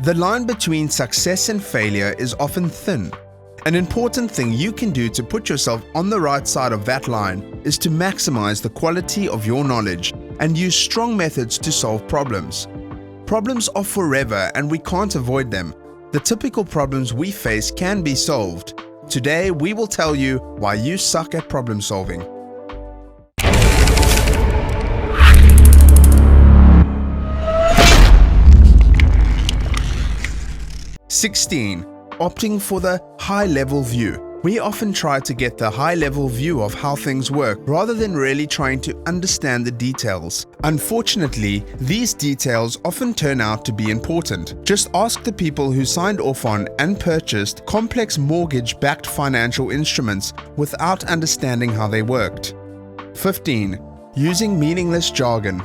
The line between success and failure is often thin. An important thing you can do to put yourself on the right side of that line is to maximize the quality of your knowledge and use strong methods to solve problems. Problems are forever and we can't avoid them. The typical problems we face can be solved. Today, we will tell you why you suck at problem solving. 16. Opting for the high-level view. We often try to get the high-level view of how things work rather than really trying to understand the details. Unfortunately, these details often turn out to be important. Just ask the people who signed off on and purchased complex mortgage-backed financial instruments without understanding how they worked. 15. Using meaningless jargon.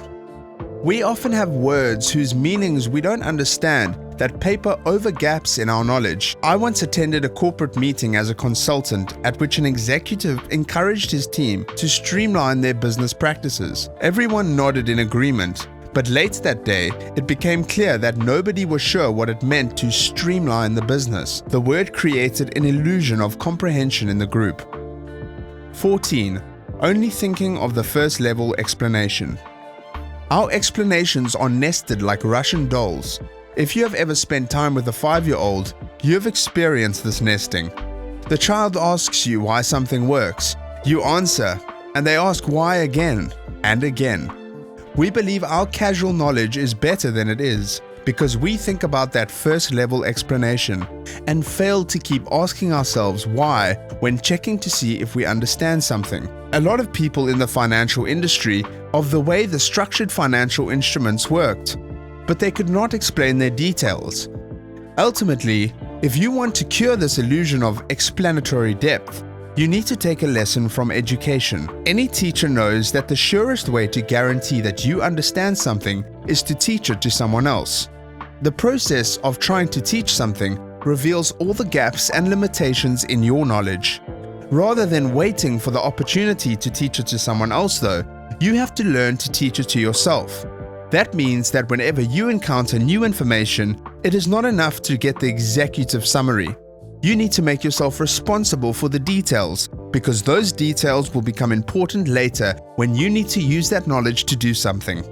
We often have words whose meanings we don't understand that paper over gaps in our knowledge. I once attended a corporate meeting as a consultant at which an executive encouraged his team to streamline their business practices. Everyone nodded in agreement, but late that day, it became clear that nobody was sure what it meant to streamline the business. The word created an illusion of comprehension in the group. 14. Only thinking of the first level explanation. Our explanations are nested like Russian dolls. If you have ever spent time with a 5-year-old, you have experienced this nesting. The child asks you why something works. You answer, and they ask why again and again. We believe our casual knowledge is better than it is because we think about that first level explanation and fail to keep asking ourselves why when checking to see if we understand something. A lot of people in the financial industry of the way the structured financial instruments worked, but they could not explain their details. Ultimately, if you want to cure this illusion of explanatory depth, you need to take a lesson from education. Any teacher knows that the surest way to guarantee that you understand something is to teach it to someone else. The process of trying to teach something reveals all the gaps and limitations in your knowledge. Rather than waiting for the opportunity to teach it to someone else though, you have to learn to teach it to yourself. That means that whenever you encounter new information, it is not enough to get the executive summary. You need to make yourself responsible for the details, because those details will become important later when you need to use that knowledge to do something.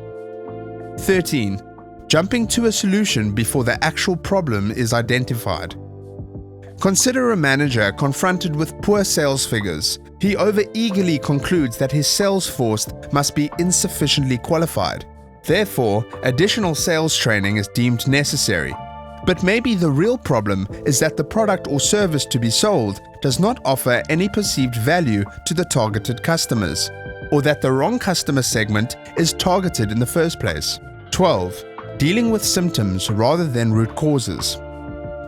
13. Jumping to a solution before the actual problem is identified. Consider a manager confronted with poor sales figures. He overeagerly concludes that his sales force must be insufficiently qualified. Therefore, additional sales training is deemed necessary. But maybe the real problem is that the product or service to be sold does not offer any perceived value to the targeted customers, or that the wrong customer segment is targeted in the first place. 12. Dealing with symptoms rather than root causes.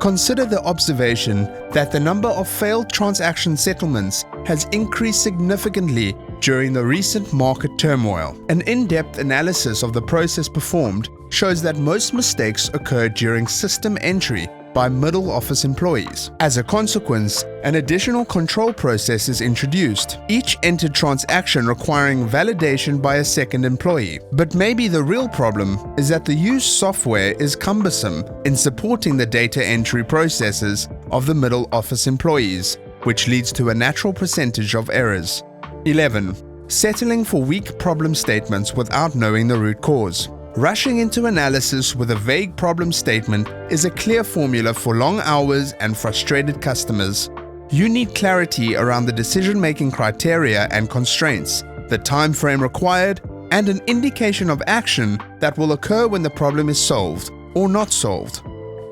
Consider the observation that the number of failed transaction settlements has increased significantly during the recent market turmoil. An in-depth analysis of the process performed shows that most mistakes occurred during system entry by middle office employees. As a consequence, an additional control process is introduced, each entered transaction requiring validation by a second employee. But maybe the real problem is that the used software is cumbersome in supporting the data entry processes of the middle office employees, which leads to a natural percentage of errors. 11. Settling for weak problem statements without knowing the root cause. Rushing into analysis with a vague problem statement is a clear formula for long hours and frustrated customers. You need clarity around the decision-making criteria and constraints, the time frame required, and an indication of action that will occur when the problem is solved or not solved.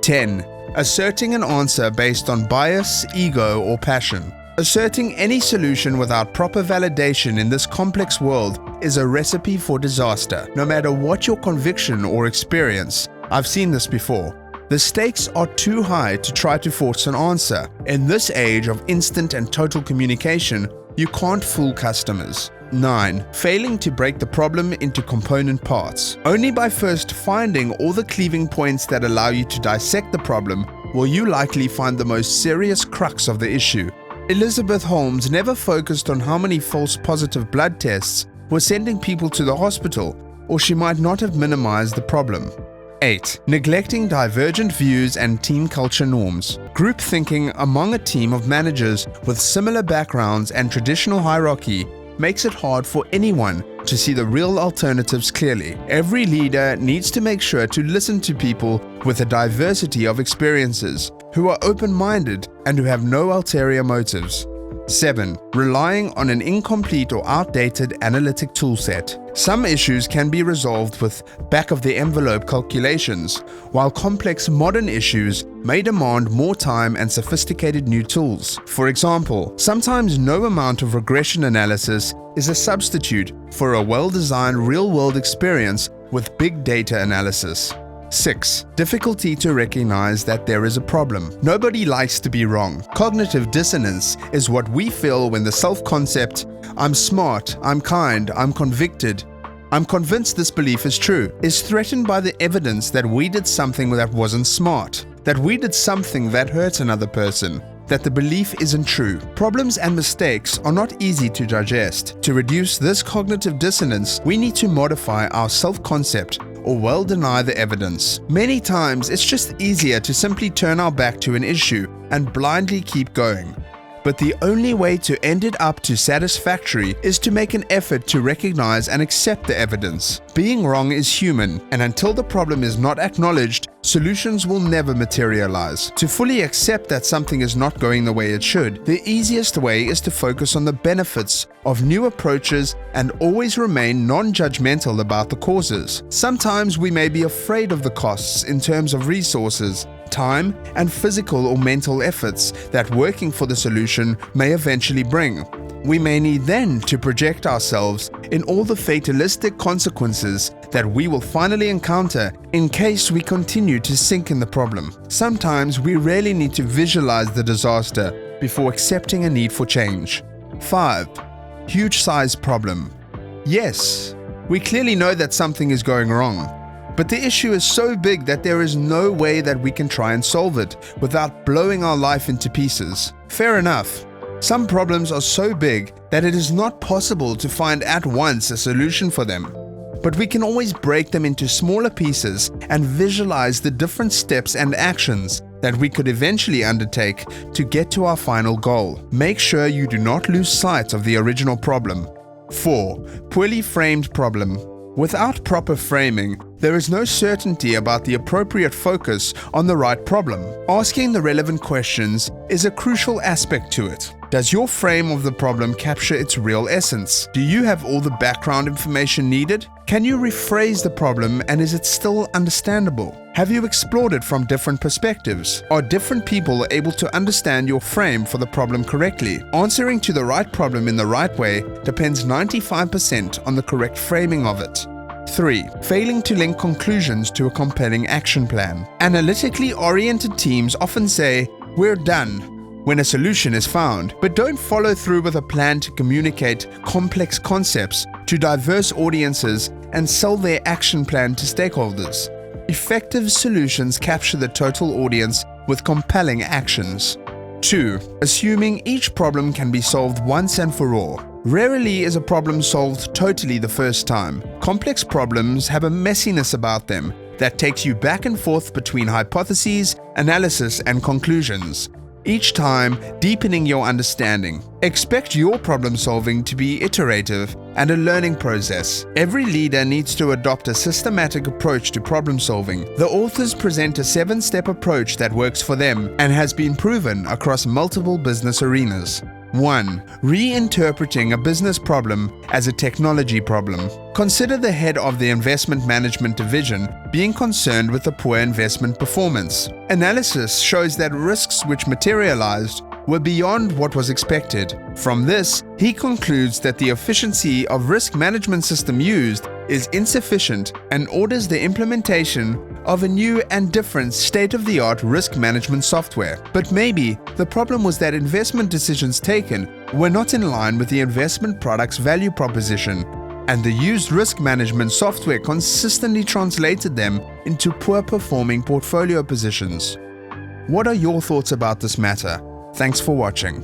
10. Asserting an answer based on bias, ego, or passion. Asserting any solution without proper validation in this complex world is a recipe for disaster, no matter what your conviction or experience. I've seen this before. The stakes are too high to try to force an answer. In this age of instant and total communication, you can't fool customers. 9. Failing to break the problem into component parts. Only by first finding all the cleaving points that allow you to dissect the problem will you likely find the most serious crux of the issue. Elizabeth Holmes never focused on how many false positive blood tests were sending people to the hospital, or she might not have minimized the problem. 8. Neglecting divergent views and team culture norms. Group thinking among a team of managers with similar backgrounds and traditional hierarchy makes it hard for anyone to see the real alternatives clearly. Every leader needs to make sure to listen to people with a diversity of experiences, who are open-minded and who have no ulterior motives. 7. Relying on an incomplete or outdated analytic toolset. Some issues can be resolved with back-of-the-envelope calculations, while complex modern issues may demand more time and sophisticated new tools. For example, sometimes no amount of regression analysis is a substitute for a well-designed real-world experience with big data analysis. 6. Difficulty to recognize that there is a problem. Nobody likes to be wrong. Cognitive dissonance is what we feel when the self-concept, "I'm smart, I'm kind, I'm convicted, I'm convinced this belief is true," is threatened by the evidence that we did something that wasn't smart, that we did something that hurt another person, that the belief isn't true. Problems and mistakes are not easy to digest. To reduce this cognitive dissonance, we need to modify our self-concept or well deny the evidence. Many times, it's just easier to simply turn our back to an issue and blindly keep going. But the only way to end it up to satisfactory is to make an effort to recognize and accept the evidence. Being wrong is human, and until the problem is not acknowledged, solutions will never materialize. To fully accept that something is not going the way it should, the easiest way is to focus on the benefits of new approaches and always remain non-judgmental about the causes. Sometimes we may be afraid of the costs in terms of resources, time, and physical or mental efforts that working for the solution may eventually bring. We may need then to project ourselves in all the fatalistic consequences that we will finally encounter in case we continue to sink in the problem. Sometimes we really need to visualize the disaster before accepting a need for change. 5. Huge size problem. Yes, we clearly know that something is going wrong, but the issue is so big that there is no way that we can try and solve it without blowing our life into pieces. Fair enough. Some problems are so big that it is not possible to find at once a solution for them. But we can always break them into smaller pieces and visualize the different steps and actions that we could eventually undertake to get to our final goal. Make sure you do not lose sight of the original problem. 4. Poorly framed problem. Without proper framing, there is no certainty about the appropriate focus on the right problem. Asking the relevant questions is a crucial aspect to it. Does your frame of the problem capture its real essence? Do you have all the background information needed? Can you rephrase the problem, and is it still understandable? Have you explored it from different perspectives? Are different people able to understand your frame for the problem correctly? Answering to the right problem in the right way depends 95% on the correct framing of it. 3. Failing to link conclusions to a compelling action plan. Analytically oriented teams often say, "We're done," when a solution is found, but don't follow through with a plan to communicate complex concepts to diverse audiences and sell their action plan to stakeholders. Effective solutions capture the total audience with compelling actions. 2. Assuming each problem can be solved once and for all. Rarely is a problem solved totally the first time. Complex problems have a messiness about them that takes you back and forth between hypotheses, analysis, and conclusions, each time deepening your understanding. Expect your problem solving to be iterative and a learning process. Every leader needs to adopt a systematic approach to problem solving. The authors present a 7-step approach that works for them and has been proven across multiple business arenas. 1. Reinterpreting a business problem as a technology problem. Consider the head of the investment management division being concerned with the poor investment performance. Analysis shows that risks which materialized were beyond what was expected. From this, he concludes that the efficiency of risk management system used is insufficient and orders the implementation of a new and different state-of-the-art risk management software. But maybe the problem was that investment decisions taken were not in line with the investment product's value proposition, and the used risk management software consistently translated them into poor-performing portfolio positions. What are your thoughts about this matter? Thanks for watching.